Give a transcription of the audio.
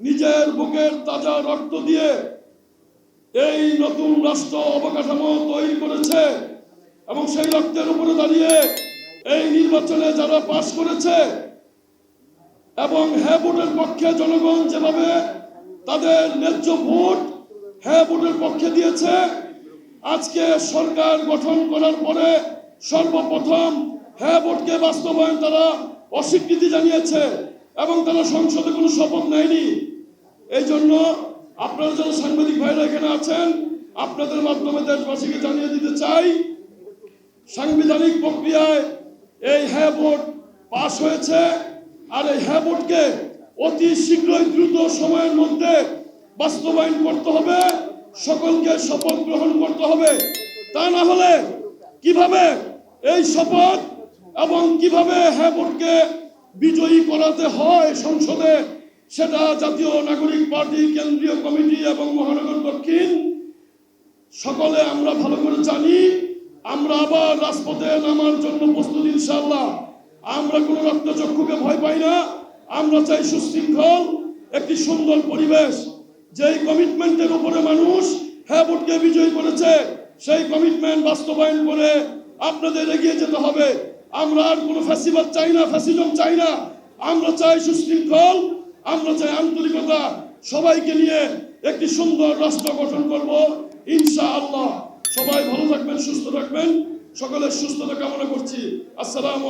নিজের বুকের তাজা রক্ত দিয়ে এই নতুন রাষ্ট্র অবকাঠামো তৈরি করেছে এবং সেই রক্তের উপরে দাঁড়িয়ে এই নির্বাচনে যারা পাশ করেছে এবং হ্যাঁ ভোটের পক্ষে জনগণ যেভাবে তাদের ন্যায্য ভোট হ্যাঁ ভোটের পক্ষে দিয়েছে, আজকে সরকার গঠন করার পরে সর্বপ্রথম হ্যাঁ ভোটকে বাস্তবায়ন তারা অস্বীকৃতি জানিয়েছে এবং তারা সংসদে কোনো শপথ নেয়নি। এই জন্য আপনারা যারা সাংবাদিক ভাইরা এখানে আছেন, আপনাদের মাধ্যমে দেশবাসীকে জানিয়ে দিতে চাই, সাংবিধানিক প্রক্রিয়ায় এই হ্যাঁ ভোট পাশ হয়েছে। আর এই হ্যাঁ ভোটকে অতি শীঘ্রই দ্রুত সময়ের মধ্যে বাস্তবায়ন করতে হবে, সকলকে শপথ গ্রহণ করতে হবে। তা না হলে কিভাবে এই শপথ এবং কিভাবে হ্যাঁ ভোটকে বিজয়ী করাতে হয় সংসদে, সেটা জাতীয় নাগরিক পার্টি কেন্দ্রীয় কমিটি এবং মহানগর দক্ষিণ সকলে আমরা ভালো করে জানি। আমরা আবার রাজপথে নামার জন্য প্রস্তুত ইনশাআল্লাহ। আমরা কোনো রক্তচক্ষুকে ভয় পাই না। আমরা চাই সুশৃঙ্খল একটি সুন্দর পরিবেশ। যেই কমিটমেন্টের উপরে মানুষ হ্যাঁ ভোটকে বিজয়ী করেছে, সেই কমিটমেন্ট বাস্তবায়ন করে আপনাদের এগিয়ে যেতে হবে। আমরা আর কোনো ফ্যাসিবাদ চাই না, ফ্যাসিজম চাই না। আমরা চাই সুশৃঙ্খল, আমরা চাই আন্তরিকতা। সবাইকে নিয়ে একটি সুন্দর রাষ্ট্র গঠন করব ইনশাআল্লাহ। সবাই ভালো থাকবেন, সুস্থ থাকবেন। সকলের সুস্থতা কামনা করছি। আসসালামু